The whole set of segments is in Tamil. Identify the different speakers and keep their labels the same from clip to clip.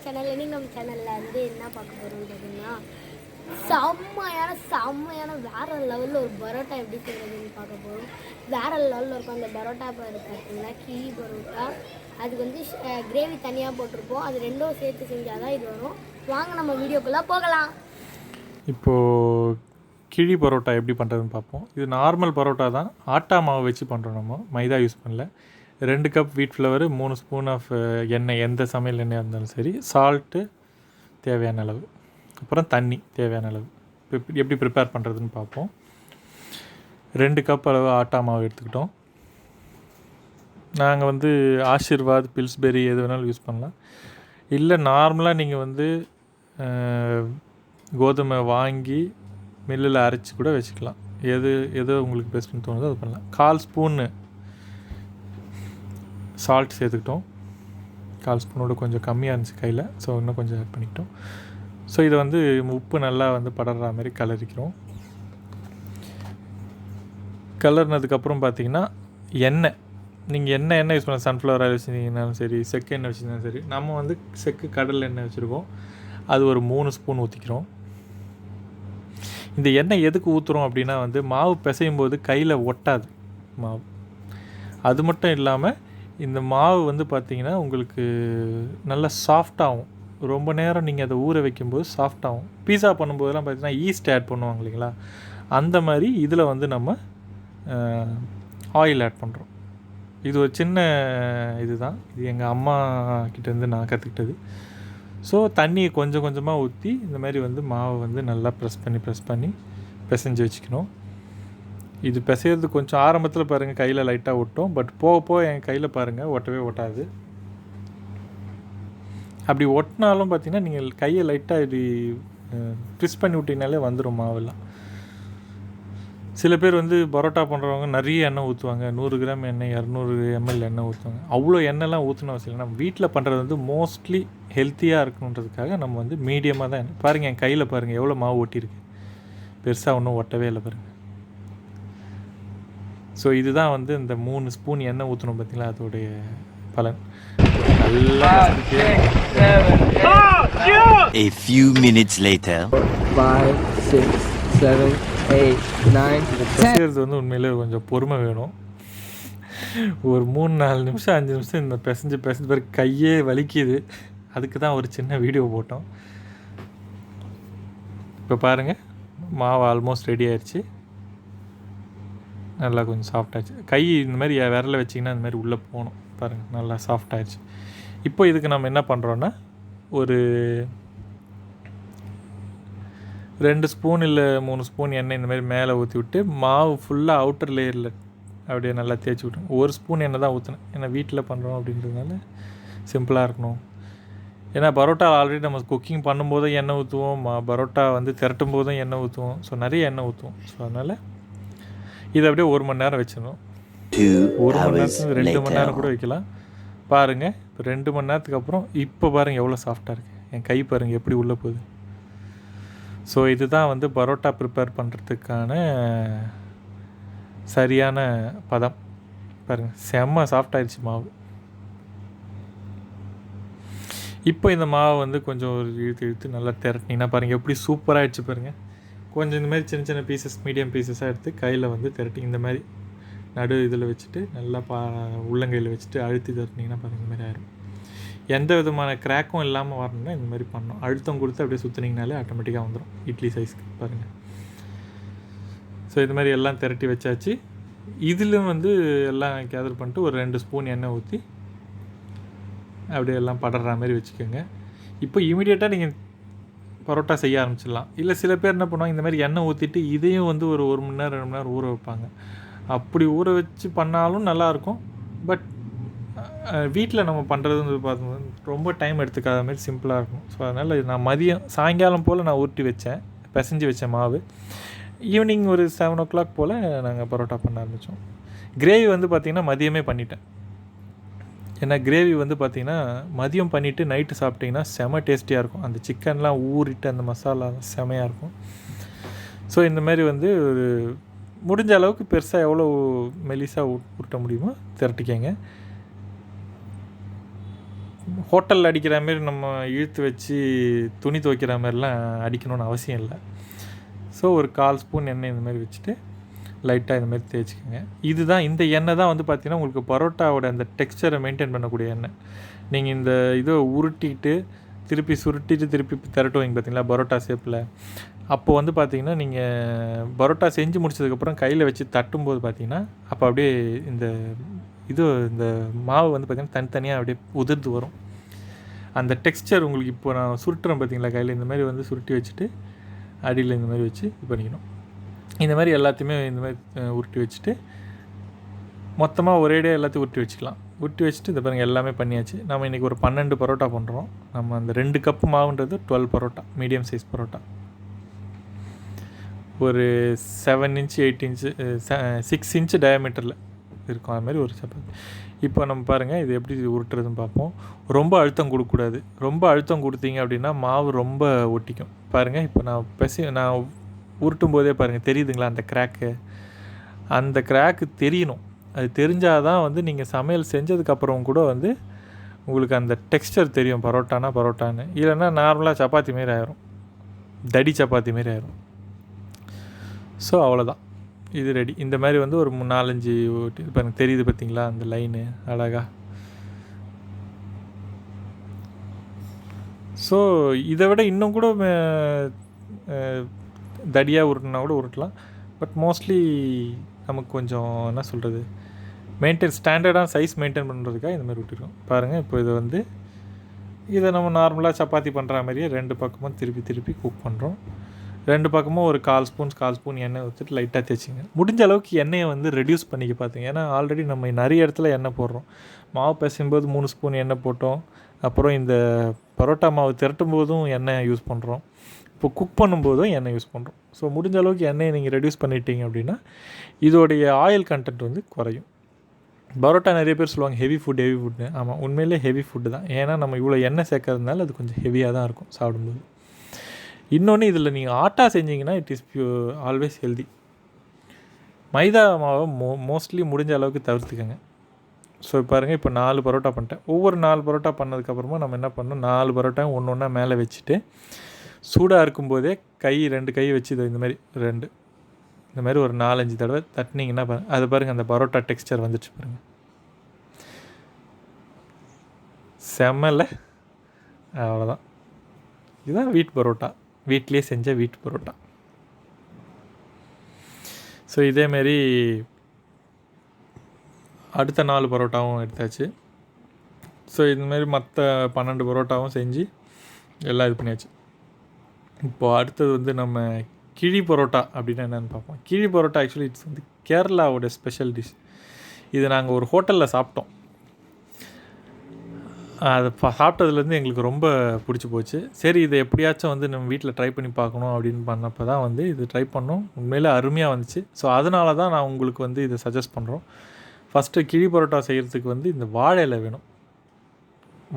Speaker 1: சேனல். இன்னைக்கு நம்ம சேனலில் வந்து என்ன பார்க்க போகிறோம்னு பார்த்தீங்கன்னா, செம்மையான வேறு லெவலில் ஒரு பரோட்டா எப்படி செய்கிறதுன்னு பார்க்க போகிறோம். வேறு லெவலில் இருக்கும் அந்த பரோட்டா. பார்த்தீங்கன்னா கிழி பரோட்டா. அதுக்கு வந்து கிரேவி தனியாக போட்டிருப்போம். அது ரெண்டும் சேர்த்து செஞ்சால் தான் இது வரும். வாங்க நம்ம வீடியோக்குள்ளே போகலாம்.
Speaker 2: இப்போது கிழி பரோட்டா எப்படி பண்ணுறதுன்னு பார்ப்போம். இது நார்மல் பரோட்டா தான், ஆட்டா மாவு வச்சு பண்ணுறோம். நம்ம மைதா யூஸ் பண்ணல. 2 கப் வீட் ஃப்ளவர், 3 ஸ்பூன் ஆஃப் எண்ணெய், எந்த சமையல் எண்ணெயாக இருந்தாலும் சரி, சால்ட்டு தேவையான அளவு, அப்புறம் தண்ணி தேவையான அளவு. எப்படி ப்ரிப்பேர் பண்ணுறதுன்னு பார்ப்போம். 2 கப் அளவு ஆட்டா மாவு எடுத்துக்கிட்டோம். நாங்கள் வந்து ஆஷிர்வாத், பில்ஸ்பெரி எது வேணாலும் யூஸ் பண்ணலாம். இல்லை நார்மலாக நீங்கள் வந்து கோதுமை வாங்கி மில்லில் அரைச்சி கூட வச்சுக்கலாம். எது உங்களுக்கு பெஸ்ட்டுன்னு தோணுதோ அது பண்ணலாம். 1/4 ஸ்பூன்னு சால்ட் சேர்த்துக்கிட்டோம். 1/4 ஸ்பூனோட கொஞ்சம் கம்மியாக இருந்துச்சு கையில், ஸோ இன்னும் கொஞ்சம் ஆட் பண்ணிக்கிட்டோம். ஸோ இதை வந்து உப்பு நல்லா வந்து படர்ற மாதிரி கலரிக்கிறோம். கலர்னதுக்கப்புறம் பார்த்திங்கன்னா எண்ணெய், நீங்கள் எண்ணெய் யூஸ் பண்ண சன்ஃப்ளவர் ஆயில் வச்சுருந்தீங்கன்னாலும் சரி, செக்கு எண்ணெய் வச்சுருந்தாலும் சரி. நம்ம வந்து செக்கு கடல் எண்ணெய் வச்சுருக்கோம். அது ஒரு 3 ஸ்பூன் ஊற்றிக்கிறோம். இந்த எண்ணெய் எதுக்கு ஊற்றுறோம் அப்படின்னா வந்து மாவு பிசையும் போது கையில் ஒட்டாது மாவு. அது மட்டும் இல்லாமல் இந்த மாவு வந்து பார்த்திங்கன்னா உங்களுக்கு நல்லா சாஃப்டாகும். ரொம்ப நேரம் நீங்கள் அதை ஊற வைக்கும்போது சாஃப்டாகும். பீஸா பண்ணும்போதெல்லாம் பார்த்திங்கன்னா ஈஸ்ட் ஆட் பண்ணுவாங்க இல்லைங்களா, அந்த மாதிரி இதில் வந்து நம்ம ஆயில் ஆட் பண்ணுறோம். இது ஒரு சின்ன இதுதான், இது எங்கள் அம்மா கிட்டேருந்து நான் கற்றுக்கிட்டது. ஸோ தண்ணியை கொஞ்சம் கொஞ்சமாக ஊற்றி இந்த மாதிரி வந்து மாவை வந்து நல்லா ப்ரெஸ் பண்ணி பிசைஞ்சு வச்சுக்கணும். இது பிசைறது கொஞ்சம் ஆரம்பத்தில் பாருங்கள் கையில் லைட்டாக ஒட்டும், பட் போக என் கையில் பாருங்கள் ஒட்டவே ஒட்டாது. அப்படி ஒட்டினாலும் பார்த்திங்கன்னா நீங்கள் கையை லைட்டாக இப்படி ப்ரெஸ் பண்ணி விட்டிங்கனாலே வந்துடும் மாவெல்லாம். சில பேர் வந்து பரோட்டா பண்ணுறவங்க நிறைய எண்ணெய் ஊற்றுவாங்க. 100 கிராம் எண்ணெய், 200 ml எண்ணெய் ஊற்றுவாங்க. அவ்வளோ எண்ணெய்லாம் ஊற்றணும் அவசியம் இல்லை. நம்ம வீட்டில் பண்ணுறது வந்து மோஸ்ட்லி ஹெல்த்தியாக இருக்கணுன்றதுக்காக நம்ம வந்து மீடியமாக தான் எண்ணெய். பாருங்கள் என் கையில் பாருங்கள் எவ்வளோ மாவு ஒட்டியிருக்கு. பெருசாக ஒன்றும் ஒட்டவே இல்லை பாருங்கள். ஸோ இதுதான் வந்து இந்த 3 ஸ்பூன் எண்ணெய் ஊற்றணும் பார்த்தீங்களா, அதோடைய பலன். நல்லா
Speaker 3: A few minutes later
Speaker 4: 5 6 7 8 9
Speaker 2: பிசைறது வந்து உண்மையிலே கொஞ்சம் பொறுமை வேணும். ஒரு 3-4 நிமிஷம் 5 நிமிஷம் இந்த பிசைஞ்சு பிறகு கையே வலிக்குது. அதுக்கு தான் ஒரு சின்ன வீடியோ போட்டோம். இப்போ பாருங்கள் மாவு ஆல்மோஸ்ட் ரெடி ஆயிடுச்சு. நல்லா கொஞ்சம் சாஃப்டாகிடுச்சு. கை இந்த மாதிரி விரல வச்சிங்கன்னா இந்த மாதிரி உள்ளே போகணும். பாருங்கள் நல்லா சாஃப்டாகிடுச்சு. இப்போ இதுக்கு நம்ம என்ன பண்ணுறோன்னா, ஒரு 2 ஸ்பூன் இல்லை 3 ஸ்பூன் எண்ணெய் இந்த மாதிரி மேலே ஊற்றி விட்டு மாவு ஃபுல்லாக அவுட்டர் லேயரில் அப்படியே நல்லா தேய்ச்சி விட்டோம். 1 ஸ்பூன் எண்ணெய் தான் ஊற்றினேன், ஏன்னா வீட்டில் பண்ணுறோம் அப்படின்றதுனால சிம்பிளாக இருக்கணும். ஏன்னா பரோட்டா ஆல்ரெடி நம்ம குக்கிங் பண்ணும்போதும் எண்ணெய் ஊற்றுவோம், பரோட்டா வந்து திரட்டும் போதும் எண்ணெய் ஊற்றுவோம். ஸோ நிறைய எண்ணெய் ஊற்றுவோம். ஸோ அதனால் இதை அப்படியே 1 மணி நேரம் வச்சிடணும். 1 மணி நேரத்துக்கு 2 மணி நேரம் கூட வைக்கலாம். பாருங்கள் இப்போ 2 மணி நேரத்துக்கு அப்புறம் இப்போ பாருங்கள் எவ்வளோ சாஃப்டாக இருக்குது. என் கை பாருங்கள் எப்படி உள்ளே போகுது. ஸோ இதுதான் வந்து பரோட்டா ப்ரிப்பேர் பண்ணுறதுக்கான சரியான பதம். பாருங்கள் செம்ம சாஃப்டாகிடுச்சு மாவு. இப்போ இந்த மாவை வந்து கொஞ்சம் ஒரு இழுத்து நல்லா திரட்டினீங்கன்னா பாருங்கள் எப்படி சூப்பராகிடுச்சு பாருங்கள். கொஞ்சம் இந்த மாதிரி சின்ன பீசஸ், மீடியம் பீசஸாக எடுத்து கையில் வந்து திரட்டி இந்த மாதிரி நடு இதில் வச்சுட்டு நல்லா உள்ளங்கையில் வச்சுட்டு அழுத்தி திரட்டினீங்கன்னா பாருங்கள் இந்த மாதிரி ஆயிடும். எந்த விதமான கிராக்கும் இல்லாமல் வரணும்னா இந்த மாதிரி பண்ணணும். அழுத்தம் கொடுத்து அப்படியே சுற்றினீங்கனாலே ஆட்டோமேட்டிக்காக வந்துடும் இட்லி சைஸ்க்கு. பாருங்கள். ஸோ இது மாதிரி எல்லாம் திரட்டி வச்சாச்சு. இதிலும் வந்து எல்லாம் கேதர் பண்ணிட்டு ஒரு 2 ஸ்பூன் எண்ணெய் ஊற்றி அப்படியே எல்லாம் படற மாதிரி வச்சுக்கோங்க. இப்போ இமீடியட்டாக நீங்கள் பரோட்டா செய்ய ஆரம்பிச்சிடலாம். இல்லை சில பேர் என்ன பண்ணுவாங்க, இந்த மாதிரி எண்ணெய் ஊற்றிட்டு இதையும் வந்து ஒரு 1 மணி நேரம் 2 மணி நேரம் ஊற வைப்பாங்க. அப்படி ஊற வச்சு பண்ணாலும் நல்லாயிருக்கும். பட் வீட்டில் நம்ம பண்ணுறது வந்து பார்க்கும்போது ரொம்ப டைம் எடுத்துக்காத மாதிரி சிம்பிளாக இருக்கும். ஸோ அதனால் நான் சாயங்காலம் போல் நான் ஊற்றி வச்சேன், பிசைஞ்சு வச்சேன் மாவு. ஈவினிங் ஒரு 7 o'clock போல் நாங்கள் பரோட்டா பண்ண ஆரம்பித்தோம். கிரேவி வந்து பார்த்திங்கன்னா மதியமே பண்ணிட்டேன். ஏன்னா கிரேவி வந்து பார்த்திங்கன்னா மதியம் பண்ணிவிட்டு நைட்டு சாப்பிட்டிங்கன்னா செம டேஸ்டியாக இருக்கும். அந்த சிக்கன்லாம் ஊறிட்டு அந்த மசாலா செமையாக இருக்கும். ஸோ இந்த மாதிரி வந்து ஒரு முடிஞ்ச அளவுக்கு பெருசாக எவ்வளோ மெலிசாக உருட்ட முடியுமோ திரட்டிக்கங்க. ஹோட்டலில் அடிக்கிற மாரி நம்ம இழுத்து வச்சு துணி துவைக்கிற மாதிரிலாம் அடிக்கணும்னு அவசியம் இல்லை. ஸோ ஒரு 1/4 ஸ்பூன் எண்ணெய் இந்த மாதிரி வச்சுட்டு லைட்டாக இந்த மாதிரி தேய்ச்சிக்கோங்க. இதுதான் இந்த எண்ணெய் தான் வந்து பார்த்திங்கன்னா உங்களுக்கு பரோட்டாவோட அந்த டெக்ஸ்சரை மெயின்டைன் பண்ணக்கூடிய எண்ணெய். நீங்கள் இந்த இதை உருட்டிட்டு திருப்பி சுருட்டிட்டு திருப்பி திரட்டுவீங்க பார்த்தீங்களா பரோட்டா ஷேப்பில். அப்போ வந்து பார்த்திங்கன்னா நீங்கள் பரோட்டா செஞ்சு முடிச்சதுக்கப்புறம் கையில் வச்சு தட்டும்போது பார்த்திங்கன்னா அப்போ அப்படியே இந்த மாவு வந்து பார்த்திங்கன்னா தனித்தனியாக அப்படியே உதிர்ந்து வரும். அந்த டெக்ஸ்சர் உங்களுக்கு இப்போ நான் சுருட்டுறேன் பார்த்தீங்களா கையில், இந்த மாதிரி வந்து சுருட்டி வச்சுட்டு அடியில் இந்த மாதிரி வச்சு இது பண்ணிக்கணும். இந்த மாதிரி எல்லாத்தையுமே இந்த மாதிரி உருட்டி வச்சுட்டு மொத்தமாக ஒரேடே எல்லாத்தையும் உருட்டி வச்சுக்கலாம். உருட்டி வச்சுட்டு இந்த பாருங்கள் எல்லாமே பண்ணியாச்சு. நம்ம இன்றைக்கி ஒரு 12 பரோட்டா பண்ணுறோம். நம்ம அந்த 2 கப்பு மாவுன்றது 12 பரோட்டா, மீடியம் சைஸ் பரோட்டா. ஒரு 7 இன்ச்சு 8 இன்ச்சு 6 இன்ச்சு டயாமீட்டரில் இருக்கும் அது மாதிரி ஒரு சப்பாத்தி. இப்போ நம்ம பாருங்கள் இது எப்படி உருட்டுறதுன்னு பார்ப்போம். ரொம்ப அழுத்தம் கொடுக்கக்கூடாது. ரொம்ப அழுத்தம் கொடுத்தீங்க அப்படின்னா மாவு ரொம்ப ஒட்டிக்கும். பாருங்கள் இப்போ நான் உருட்டும் போதே பாருங்கள் தெரியுதுங்களா அந்த கிராக்கு தெரியணும். அது தெரிஞ்சால் தான் வந்து நீங்கள் சமையல் செஞ்சதுக்கப்புறம் கூட வந்து உங்களுக்கு அந்த டெக்ஸ்சர் தெரியும் பரோட்டான்னு. இல்லைன்னா நார்மலாக சப்பாத்தி மாரி ஆயிரும், தடி சப்பாத்தி மாரி ஆயிரும். ஸோ அவ்வளோதான், இது ரெடி. இந்த மாதிரி வந்து ஒரு 4-5 பாருங்கள் தெரியுது பார்த்தீங்களா அந்த லைனு அழகா. ஸோ இதை விட இன்னும் கூட தடியாக உருட்டினா கூட உருட்டலாம். பட் மோஸ்ட்லி நமக்கு கொஞ்சம் என்ன சொல்கிறது ஸ்டாண்டர்டான சைஸ் மெயின்டைன் பண்ணுறதுக்காக இந்த மாதிரி விட்டுருக்கோம். பாருங்கள் இப்போ இதை நம்ம நார்மலாக சப்பாத்தி பண்ணுற மாதிரியே 2 பக்கமும் திருப்பி குக் பண்ணுறோம். 2 பக்கமும் ஒரு 1/4 ஸ்பூன் எண்ணெய் ஊற்றிட்டு லைட்டாக தேய்ச்சிங்க. முடிஞ்ச அளவுக்கு எண்ணெயை வந்து ரெடியூஸ் பண்ணிக்க பார்த்துங்க. ஏன்னா ஆல்ரெடி நம்ம நிறைய இடத்துல எண்ணெய் போடுறோம். மாவு பிசையும்போது 3 ஸ்பூன் எண்ணெய் போட்டோம். அப்புறம் இந்த பரோட்டா மாவு திரட்டும் போதும் எண்ணெய் யூஸ் பண்ணுறோம். இப்போ குக் பண்ணும்போதும் எண்ணெய் யூஸ் பண்ணுறோம். ஸோ முடிஞ்ச அளவுக்கு எண்ணெயை நீங்கள் ரெடியூஸ் பண்ணிட்டீங்க அப்படின்னா இதோடைய ஆயில் கண்டென்ட் வந்து குறையும். பரோட்டா நிறைய பேர் சொல்லுவாங்க ஹெவி ஃபுட்னு. ஆமாம், உண்மையிலே ஹெவி ஃபுட்டு தான். ஏன்னா நம்ம இவ்வளோ எண்ணெய் சேர்க்கறதுனால அது கொஞ்சம் ஹெவியாக தான் இருக்கும் சாப்பிடும்போது. இன்னொன்று இதில் நீங்கள் ஆட்டா செஞ்சிங்கன்னா இட் இஸ் ஆல்வேஸ் ஹெல்தி. மைதா மாவை மோஸ்ட்லி முடிஞ்ச அளவுக்கு தவிர்த்துக்கங்க. ஸோ பாருங்கள் இப்போ 4 பரோட்டா பண்ணிட்டேன். ஒவ்வொரு 4 பரோட்டா பண்ணதுக்கப்புறமா நம்ம என்ன பண்ணணும், 4 பரோட்டாவும் ஒன்று மேலே வச்சுட்டு சூடாக இருக்கும்போதே 2 கை வச்சு இந்த மாதிரி ஒரு 4-5 தடவை தட்டினீங்கன்னா அது பாருங்கள் அந்த பரோட்டா டெக்ஸ்சர் வந்துடுச்சு பாருங்கள், செம்மல்ல. அவ்வளோதான், இதுதான் வீட் பரோட்டா, வீட்லேயே செஞ்ச வீட் பரோட்டா. ஸோ இதேமாரி அடுத்த 4 பரோட்டாவும் எடுத்தாச்சு. ஸோ இதுமாரி மற்ற 12 பரோட்டாவும் செஞ்சு எல்லாம் இது பண்ணியாச்சு. இப்போது அடுத்தது வந்து நம்ம கிழி பரோட்டா அப்படின்னா என்னென்னு பார்ப்போம். கிழி பரோட்டா ஆக்சுவலி இட்ஸ் வந்து கேரளாவோட ஸ்பெஷல் டிஷ். இது நாங்கள் ஒரு ஹோட்டலில் சாப்பிட்டோம். அது சாப்பிட்டதுலேருந்து எங்களுக்கு ரொம்ப பிடிச்சி போச்சு. சரி இதை எப்படியாச்சும் வந்து நம்ம வீட்டில் ட்ரை பண்ணி பார்க்கணும் அப்படின்னு பண்ணப்போ தான் வந்து இது ட்ரை பண்ணோம். உண்மையிலே அருமையாக வந்துச்சு. ஸோ அதனால தான் நான் உங்களுக்கு வந்து இதை சஜஸ்ட் பண்ணுறோம். ஃபஸ்ட்டு கிழி பரோட்டா செய்கிறதுக்கு வந்து இந்த வாழை இலை வேணும்.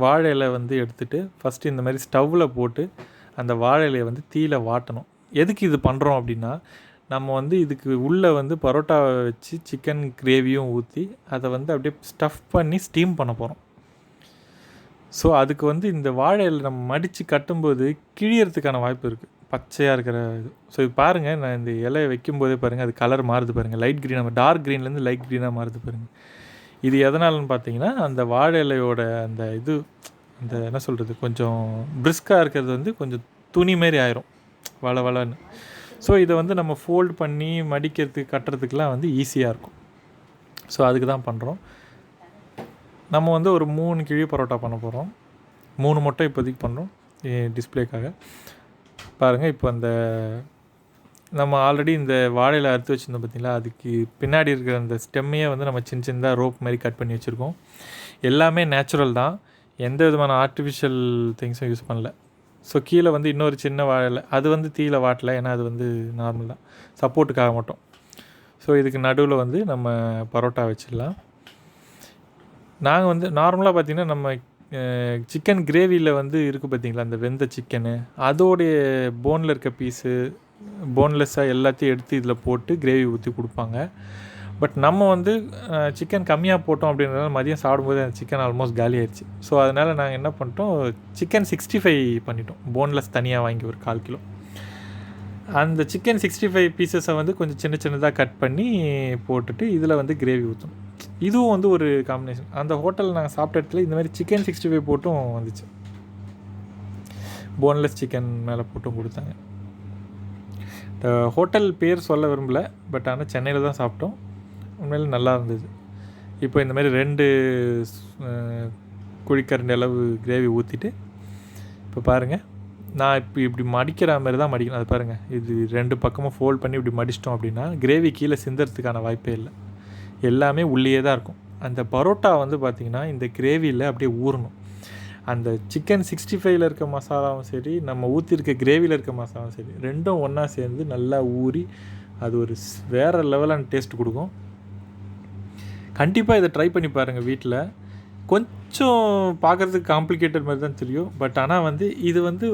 Speaker 2: வாழை இலை வந்து எடுத்துகிட்டு ஃபஸ்ட்டு இந்த மாதிரி ஸ்டவ்வில் போட்டு அந்த வாழை இலையை வந்து தீயில வாட்டணும். எதுக்கு இது பண்ணுறோம் அப்படின்னா, நம்ம வந்து இதுக்கு உள்ளே வந்து பரோட்டாவை வச்சு சிக்கன் கிரேவியும் ஊற்றி அதை வந்து அப்படியே ஸ்டஃப் பண்ணி ஸ்டீம் பண்ண போகிறோம். ஸோ அதுக்கு வந்து இந்த வாழை இலை நம்ம மடித்து கட்டும்போது கிழியறதுக்கான வாய்ப்பு இருக்குது, பச்சையாக இருக்கிற இது. ஸோ இது பாருங்கள், நான் இந்த இலையை வைக்கும்போதே பாருங்கள் அது கலர் மாறுது பாருங்கள், லைட் க்ரீனாக, டார்க் க்ரீன்லேருந்து லைட் க்ரீனாக மாறுது பாருங்கள். இது எதனாலன்னு பார்த்தீங்கன்னா அந்த வாழை இலையோட அந்த அந்த என்ன சொல்கிறது கொஞ்சம் பிரிஸ்காக இருக்கிறது வந்து கொஞ்சம் துணி மாரி ஆயிரும் வளன்னு. ஸோ இதை வந்து நம்ம ஃபோல்டு பண்ணி மடிக்கிறதுக்கு கட்டுறதுக்கெலாம் வந்து ஈஸியாக இருக்கும். ஸோ அதுக்கு தான் பண்ணுறோம். நம்ம வந்து ஒரு 3 கிழி பரோட்டா பண்ண போகிறோம். 3 மட்டும் இப்போதைக்கு பண்ணுறோம் டிஸ்பிளேக்காக. பாருங்கள் இப்போ நம்ம ஆல்ரெடி இந்த வாழையில் அறுத்து வச்சுருந்தோம் பார்த்தீங்களா, அதுக்கு பின்னாடி இருக்கிற அந்த ஸ்டெம்மையே வந்து நம்ம சின்னதாக ரோப் மாதிரி கட் பண்ணி வச்சுருக்கோம். எல்லாமே நேச்சுரல் தான், எந்த விதமான ஆர்டிஃபிஷியல் திங்ஸும் யூஸ் பண்ணல. ஸோ கீழே வந்து இன்னொரு சின்ன வாழை, அது வந்து தீயில வாட்டலை, ஏன்னா அது வந்து நார்மல் தான், சப்போர்ட்டுக்காக மட்டும். ஸோ இதுக்கு நடுவில் வந்து நம்ம பரோட்டா வச்சிடலாம். நாங்கள் வந்து நார்மலாக பார்த்திங்கன்னா நம்ம சிக்கன் கிரேவியில் வந்து இருக்குது பார்த்திங்களா அந்த வெந்த சிக்கனு, அதோடைய போனில் இருக்க பீஸு போன்லெஸ்ஸாக எல்லாத்தையும் எடுத்து இதில் போட்டு கிரேவி ஊற்றி கொடுப்பாங்க. பட் நம்ம வந்து சிக்கன் கம்மியாக போட்டோம் அப்படின்றதால மதியம் சாப்பிடும்போது அந்த சிக்கன் ஆல்மோஸ்ட் காலி ஆயிடுச்சு. ஸோ அதனால் நாங்கள் என்ன பண்ணிட்டோம், சிக்கன் 65 பண்ணிட்டோம். போன்லெஸ் தனியாக வாங்கி ஒரு 1/4 கிலோ. அந்த சிக்கன் 65 பீசஸை வந்து கொஞ்சம் சின்ன சின்னதாக கட் பண்ணி போட்டுட்டு இதில் வந்து கிரேவி ஊற்றணும். இதுவும் வந்து ஒரு காம்பினேஷன். அந்த ஹோட்டலில் நாங்கள் சாப்பிட்ட இடத்துல இந்த மாதிரி சிக்கன் 65 போட்டும் வந்துச்சு. போன்லெஸ் சிக்கன் மேலே போட்டும் கொடுத்தாங்க. ஹோட்டல் பேர் சொல்ல விரும்பலை, பட் ஆனால் சென்னையில் தான் சாப்பிட்டோம். உண்மையில் நல்லா இருந்தது. இப்போ இந்த மாதிரி 2 குழிக்கரண்டி அளவு கிரேவி ஊற்றிட்டு இப்போ பாருங்கள், நான் இப்போ இப்படி மடிக்கிற மாதிரி தான் மடிக்கணும். அது பாருங்கள், இது 2 பக்கமும் ஃபோல்ட் பண்ணி இப்படி மடிச்சிட்டோம் அப்படின்னா கிரேவி கீழே சிந்துறதுக்கான வாய்ப்பே இல்லை. எல்லாமே உள்ளே தான் இருக்கும். அந்த பரோட்டா வந்து பார்த்திங்கன்னா இந்த கிரேவியில் அப்படியே ஊறணும். அந்த சிக்கன் 65ல் இருக்க மசாலாவும் சரி, நம்ம ஊற்றிருக்க கிரேவியில் இருக்க மசாலாவும் சரி, ரெண்டும் ஒன்றா சேர்ந்து நல்லா ஊறி அது ஒரு வேறு லெவலான டேஸ்ட் கொடுக்கும். கண்டிப்பாக இதை ட்ரை பண்ணி பாருங்கள் வீட்டில். கொஞ்சம் பார்க்குறதுக்கு காம்ப்ளிகேட்டட் மாதிரி தான் தெரியும், பட் ஆனால் வந்து இது வந்து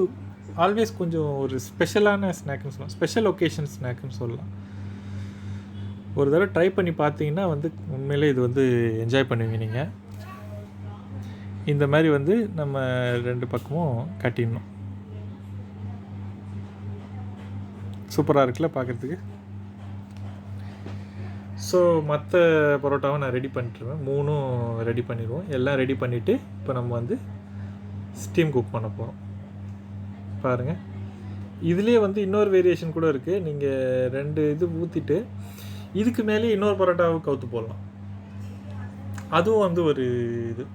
Speaker 2: ஆல்வேஸ் கொஞ்சம் ஒரு ஸ்பெஷலான ஸ்நாக்குன்னு சொல்லலாம், ஸ்பெஷல் ஒகேஷன் ஸ்நாக்குன்னு சொல்லலாம். ஒரு தடவை ட்ரை பண்ணி பார்த்தீங்கன்னா வந்து உண்மையிலே இது வந்து என்ஜாய் பண்ணுவீங்க நீங்கள். இந்த மாதிரி வந்து நம்ம 2 பக்கமும் கட்டிடணும். சூப்பராக இருக்குல்ல பார்க்குறதுக்கு. ஸோ மற்ற பரோட்டாவை நான் ரெடி பண்ணிட்டுருவேன். 3ம் ரெடி பண்ணிடுவோம். எல்லாம் ரெடி பண்ணிவிட்டு இப்போ நம்ம வந்து ஸ்டீம் குக் பண்ண போகிறோம். பாருங்கள், இதுலேயே வந்து இன்னொரு வேரியேஷன் கூட இருக்குது. நீங்கள் 2 இது ஊற்றிட்டு இதுக்கு மேலே இன்னொரு பரோட்டாவை கவுத்து போடலாம். அதுவும் வந்து ஒரு இது.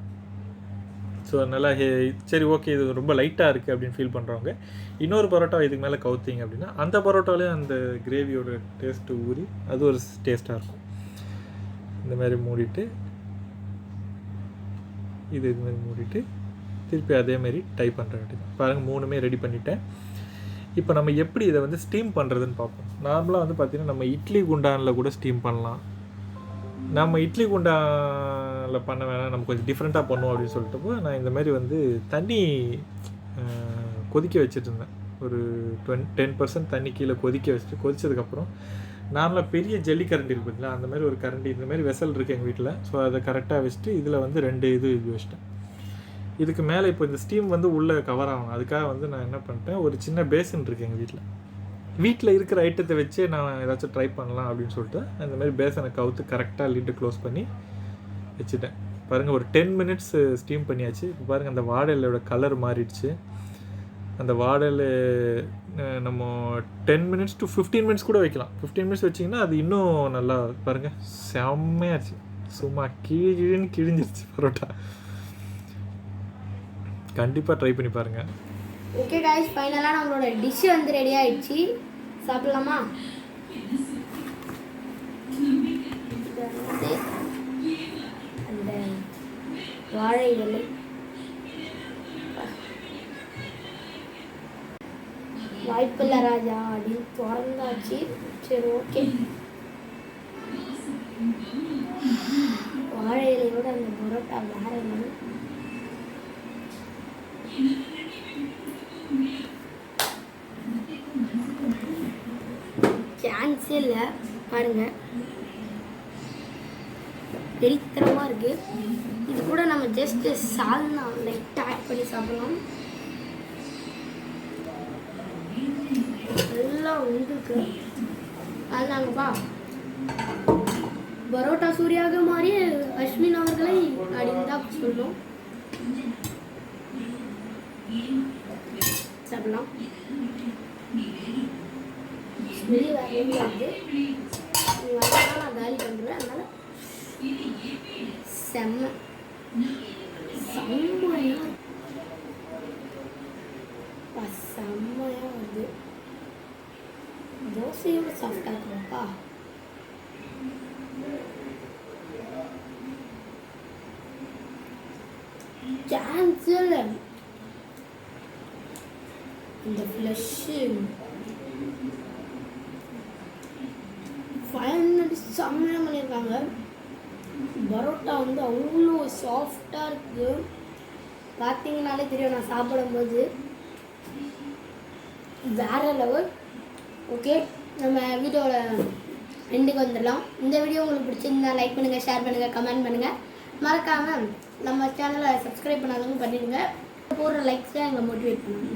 Speaker 2: ஸோ நல்லா சரி ஓகே இது ரொம்ப லைட்டாக இருக்குது அப்படின்னு ஃபீல் பண்ணுறவங்க இன்னொரு பரோட்டா இதுக்கு மேலே கவுத்திங்க அப்படின்னா அந்த பரோட்டாலேயும் அந்த கிரேவியோட டேஸ்ட்டு ஊறி அது ஒரு டேஸ்ட்டாக இருக்கும். இந்த மாதிரி மூடிட்டு இது மாதிரி மூடிட்டு திருப்பி அதேமாரி டைப் பண்ணுற வேண்டியது. பாருங்கள், 3மே ரெடி பண்ணிவிட்டேன். இப்போ நம்ம எப்படி இதை வந்து ஸ்டீம் பண்ணுறதுன்னு பார்ப்போம். நார்மலாக வந்து பார்த்திங்கன்னா நம்ம இட்லி குண்டானில் கூட ஸ்டீம் பண்ணலாம். நம்ம இட்லி குண்டானில் பண்ண வேணாம், நம்ம கொஞ்சம் டிஃப்ரெண்ட்டாக பண்ணுவோம் அப்படின்னு சொல்லிட்டு நான் இந்த மாதிரி வந்து தண்ணி கொதிக்க வச்சுருந்தேன். ஒரு 10% தண்ணி கீழே கொதிக்க வச்சுட்டு கொதிச்சதுக்கப்புறம் நார்மலாக பெரிய ஜல்லி கரண்டி இருக்குது பார்த்தீங்களா, அந்த மாதிரி ஒரு கரண்டி இந்த மாதிரி வெசல் இருக்குது எங்கள் வீட்டில். ஸோ அதை கரெக்டாக வச்சுட்டு இதில் வந்து 2 இது வச்சிட்டேன். இதுக்கு மேலே இப்போ இந்த ஸ்டீம் வந்து உள்ளே கவர் ஆகணும். அதுக்காக வந்து நான் என்ன பண்ணிட்டேன், ஒரு சின்ன பேசன் இருக்குது எங்கள் வீட்டில் இருக்கிற ஐட்டத்தை வச்சு நான் ஏதாச்சும் ட்ரை பண்ணலாம் அப்படின்னு சொல்லிட்டு அந்த மாதிரி பேசனை கவுத்து கரெக்டாக லிட்டு க்ளோஸ் பண்ணி வச்சுட்டேன். பாருங்கள், ஒரு 10 மினிட்ஸ் ஸ்டீம் பண்ணியாச்சு. இப்போ பாருங்கள், அந்த வாழையிலோட கலர் மாறிடுச்சு. அந்த வாழையில் நம்ம 10 மினிட்ஸ் to 15 மினிட்ஸ் கூட வைக்கலாம். 15 மினிட்ஸ் வச்சிங்கன்னா அது இன்னும் நல்லா பாருங்கள் செம்மையாச்சு. சும்மா கிழிஞ்சிருச்சு பரோட்டா. கண்டிப்பாக ட்ரை பண்ணி பாருங்கள்.
Speaker 1: ஓகே காய்ஸ், ஃபைனலாக நம்மளோட டிஷ் வந்து ரெடி ஆகிடுச்சு. சாப்பிட்லாமா? அந்த வாழை இலை வாய்ப்பில்லை ராஜா அப்படின்னு திறந்தாச்சு. சரி ஓகே, வாழை இலையோட அந்த பரோட்டா வேற இல்லை. சான்ஸே இல்லை பாருங்கள், வெறித்தனமாக இருக்குது. இது கூட நம்ம ஜஸ்ட்டு சால்னா லைட்டாக ஆட் பண்ணி சாப்பிடலாம். எல்லாம் வந்துருக்கு. அதுதாங்கப்பா பரோட்டா சூரியாக மாறி அஸ்வின் அவர்களை அப்படின்னு தான் சொல்லணும். சாப்பிடலாம். வெளியே வேறு வருது, நான் காலி பண்ணுறேன். அதனால் செம்மையாக வந்து தோசையோட சாஃப்டாக இருக்கும்ப்பா. சான்ஸே இல்லை. இந்த ஃப்ளஷ்ஷு ஃபைனலி செம்மையாக பண்ணியிருக்காங்க. பரோட்டா வந்து அவ்வளோ சாஃப்டாக இருக்குது. பார்த்தீங்கனாலே தெரியும், நான் சாப்பிடும்போது வேறு லெவல். ஓகே, நம்ம வீடியோவில் எண்டுக்கு வந்துடலாம். இந்த வீடியோ உங்களுக்கு பிடிச்சிருந்தா லைக் பண்ணுங்கள், ஷேர் பண்ணுங்கள், கமெண்ட் பண்ணுங்கள். மறக்காமல் நம்ம சேனலை சப்ஸ்கிரைப் பண்ணாதவங்க பண்ணிடுங்க. போடுற லைக்ஸ் தான் எங்களை மோட்டிவேட் பண்ணுங்க.